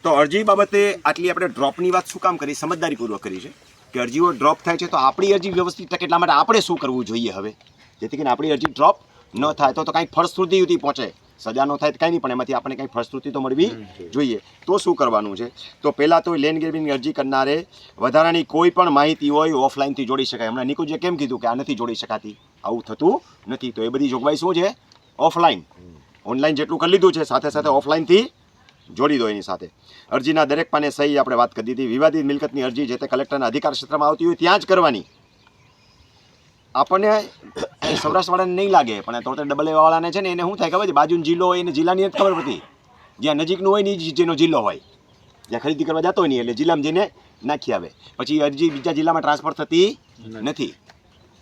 તો અરજી બાબતે આટલી આપણે ડ્રોપની વાત શું કામ કરી, સમજદારીપૂર્વક કરી છે કે અરજીઓ ડ્રોપ થાય છે તો આપણી અરજી વ્યવસ્થિત થાય એટલા માટે આપણે શું કરવું જોઈએ હવે, જેથી કરીને આપણી અરજી ડ્રોપ ન થાય તો કાંઈક ફળશ્રુતિ સુધી પહોંચે. સજા ન થાય તો કાંઈ નહીં, પણ એમાંથી આપણને કંઈક ફળશ્રુતિ તો મળવી જોઈએ. તો શું કરવાનું છે, તો પહેલાં તો લેન્ડ ગ્રેબિંગની અરજી કરનારે વધારાની કોઈ પણ માહિતી હોય ઓફલાઈનથી જોડી શકાય. હમણાં નિકુંજે કેમ કીધું કે આ નથી જોડી શકાતી, આવું થતું નથી. તો એ બધી જોગવાઈ શું છે, ઓફલાઈન. ઓનલાઈન જેટલું કરી લીધું છે સાથે સાથે ઓફલાઈનથી જોડી દો. એની સાથે અરજીના દરેક પાને સહી આપણે વાત કરી દીધી. વિવાદિત મિલકતની અરજી જે તે કલેક્ટરના અધિકાર ક્ષેત્રમાં આવતી હોય ત્યાં જ કરવાની. આપણને સૌરાષ્ટ્રવાળાને નહીં લાગે, પણ તો ડબલ વાળાને છે ને એને શું થાય ખબર છે, બાજુનો જિલ્લો હોય એને જિલ્લાની જ ખબર પડતી, જ્યાં નજીકનું હોય ને જેનો જિલ્લો હોય, જ્યાં ખરીદી કરવા જતો હોય નહીં એટલે જિલ્લામાં જઈને નાખી આવે, પછી અરજી બીજા જિલ્લામાં ટ્રાન્સફર થતી નથી.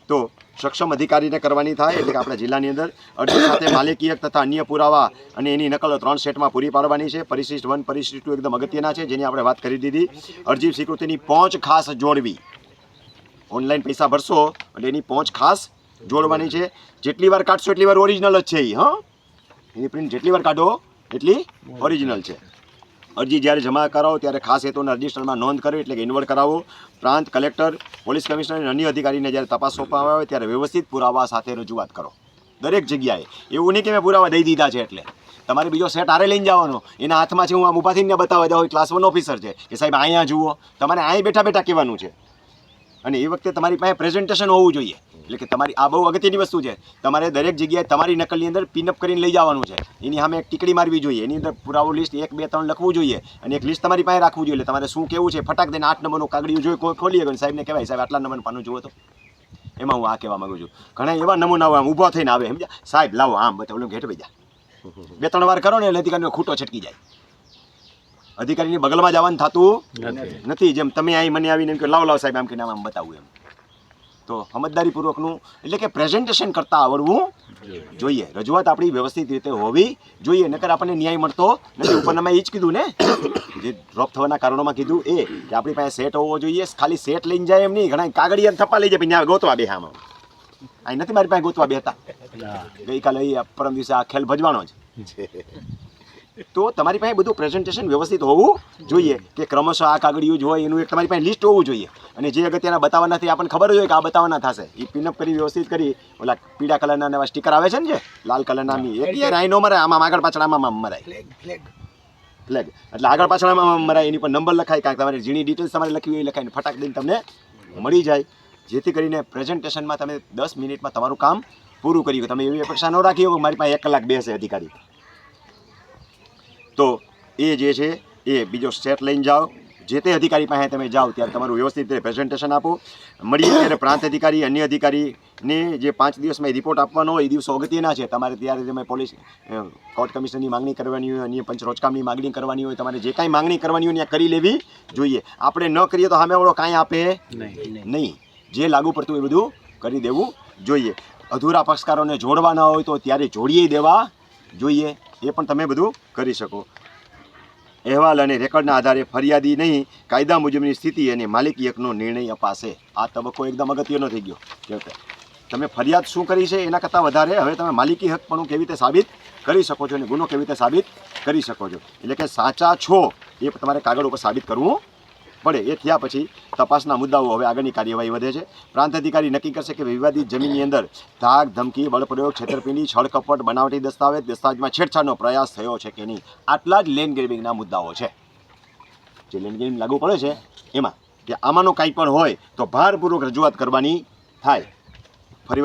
તો સક્ષમ અધિકારીને કરવાની થાય, એટલે કે આપણા જિલ્લાની અંદર અરજી સાથે માલિકી હક તથા અન્ય પુરાવા અને એની નકલો 3 સેટમાં પૂરી પાડવાની છે. પરિશિષ્ટ 1 પરિશિષ્ટ 2 એકદમ અગત્યના છે, જેની આપણે વાત કરી દીધી. અરજી સ્વીકૃતિની પહોંચ ખાસ જોડવી. ઓનલાઈન પૈસા ભરશો એટલે એની પહોંચ ખાસ જોડવાની છે. જેટલી વાર કાઢશો એટલી વાર ઓરિજિનલ જ છે એ. હા, એની પ્રિન્ટ જેટલી વાર કાઢો એટલી ઓરિજિનલ છે. અરજી જ્યારે જમા કરાવો ત્યારે ખાસ હેતુના રજિસ્ટરમાં નોંધ કરવી, એટલે કે ઇન્વર્ટ કરાવો. પ્રાંત કલેક્ટર, પોલીસ કમિશનર અને અન્ય અધિકારીને જ્યારે તપાસ સોંપવામાં આવે ત્યારે વ્યવસ્થિત પુરાવા સાથે રજૂઆત કરો દરેક જગ્યાએ. એવું નહીં કે મેં પુરાવા દઈ દીધા છે એટલે તમારે બીજો સેટ આરે લઈને જવાનો, એના હાથમાં છે હું આમ ઊભા થઈને બતાવવા જાઉં, ક્લાસ 1 ઓફિસર છે કે સાહેબ અહીંયા જુઓ, તમારે અહીં બેઠા બેઠા કહેવાનું છે. અને એ વખતે તમારી પાસે પ્રેઝન્ટેશન હોવું જોઈએ. એટલે કે તમારી આ બહુ અગત્યની વસ્તુ છે, તમારે દરેક જગ્યાએ તમારી નકલની અંદર પિનઅપ કરીને લઈ જવાનું છે. એની સામે એક ટીકડી મારવી જોઈએ, એની અંદર પુરાવો લિસ્ટ 1, 2, 3 લખવું જોઈએ, અને એક લિસ્ટ તમારી પાસે રાખવું જોઈએ. એટલે તમારે શું કેવું છે ફટાક દઈને 8 નંબરનું કાગળિયું જોઈએ, કોઈ ખોલીએ ગયો સાહેબને કહેવાય સાહેબ આટલા નંબરનું પાનું જુઓ તો. એમાં હું આ કહેવા માગું છું, ઘણા એવા નમૂના આમ ઊભો થઈને આવે, સમજ્યા સાહેબ લાવો આમ બતાવો, ઓલું ઘેટ વઈ જા 2-3 વાર કરો ને એટલે અધિકારીનો ખૂટો છટકી જાય. અધિકારીની બગલમાં જવાનું થતું નથી. જેમ તમે અહીં મને આવીને એમ કે લાવ સાહેબ આમ કે આમ બતાવું એમ. તો સમજદારીપૂર્વકનું એટલે કે પ્રેઝન્ટેશન કરતાં આવડવું જોઈએ. રજૂઆત આપણી વ્યવસ્થિત રીતે હોવી જોઈએ, નકર આપણને ન્યાય મળતો નથી. ઉપરના મેં એ જ કીધું ને, જે ડ્રોપ થવાના કારણોમાં કીધું એ કે આપણી પાસે સેટ હોવો જોઈએ. ખાલી સેટ લઈને જાય એમ નહીં, ઘણા કાગળિયા થપ્પા લઈ જાય પછી ત્યાં ગોતવા બે. આમાં અહીં નથી મારી પાસે ગોતવા બેતા, ગઈકાલે પરમ દિવસે આ ખેલ ભજવાનો જ. તો તમારી પાસે બધું પ્રેઝન્ટેશન વ્યવસ્થિત હોવું જોઈએ, કે ક્રમશઃ આ કાગળિયું જ હોય એનું એક તમારી પાસે લિસ્ટ હોવું જોઈએ. અને જે અગત્યના બતાવવાના નથી આપણને ખબર જ હોય કે આ બતાવવાના થશે, એ પિનઅપ કરી વ્યવસ્થિત કરી. ઓલા પીળા કલરના એવા સ્ટીકર આવે છે ને, જે લાલ કલરના એક આઈ નો મરાય, આમાં આગળ પાછળ આમાં મરાય ફ્લેગ, એટલે આગળ પાછળ આમાં મરાય. એની પર નંબર લખાય, કાંઈક તમારી ઝીણી ડિટેલ્સ તમારે લખવી હોય લખાઈને ફટાક દઈને તમને મળી જાય, જેથી કરીને પ્રેઝન્ટેશનમાં તમે 10 મિનિટમાં તમારું કામ પૂરું કરી. તમે એવી અપેક્ષા ન રાખી હોય મારી પાસે 1 કલાક બેસે અધિકારી. તો એ જે છે એ બીજો સેટ લઈને જાઓ. જે તે અધિકારી પાસે તમે જાઓ ત્યારે તમારું વ્યવસ્થિત રીતે પ્રેઝન્ટેશન આપો. મળીએ ત્યારે પ્રાંત અધિકારી, અન્ય અધિકારીને જે 5 દિવસમાં રિપોર્ટ આપવાનો હોય એ દિવસો અગત્યના છે. તમારે ત્યારે તમે પોલીસ કોર્ટ કમિશનરની માંગણી કરવાની હોય, અન્ય પંચ રોજકામની માંગણી કરવાની હોય, તમારે જે કાંઈ માંગણી કરવાની હોય ત્યાં કરી લેવી જોઈએ. આપણે ન કરીએ તો સામેવાળો કાંઈ આપે નહીં. જે લાગુ પડતું એ બધું કરી દેવું જોઈએ. અધૂરા પક્ષકારોને જોડવાના હોય તો ત્યારે જોડીએ દેવા જોઈએ. એ પણ તમે બધું કરી શકો. અહેવાલ અને રેકોર્ડના આધારે ફરિયાદી નહીં, કાયદા મુજબની સ્થિતિ અને માલિકી હકનો નિર્ણય અપાશે. આ તબક્કો એકદમ અગત્યનો થઈ ગયો કે તમે ફરિયાદ શું કરી છે એના કરતાં વધારે હવે તમે માલિકી હક પણ કેવી રીતે સાબિત કરી શકો છો અને ગુનો કેવી રીતે સાબિત કરી શકો છો. એટલે કે સાચા છો એ તમારે કાગળ ઉપર સાબિત કરવું પડે. એ થયા પછી તપાસના મુદ્દાઓ હવે આગળની કાર્યવાહી વધે છે. પ્રાંત અધિકારી નક્કી કરશે કે વિવાદિત જમીનની અંદર ધાક, ધમકી, બળપ્રયોગ, છેતરપિંડી, છળકપટ, બનાવટી દસ્તાવેજમાં છેડછાડનો પ્રયાસ થયો છે કે નહીં. આટલા જ લેન્ડ ગ્રેબિંગના મુદ્દાઓ છે જે લેન્ડ ગ્રેબિંગ લાગુ પડે છે એમાં, કે આમાંનો કાંઈ પણ હોય તો ભારપૂર્વક રજૂઆત કરવાની થાય.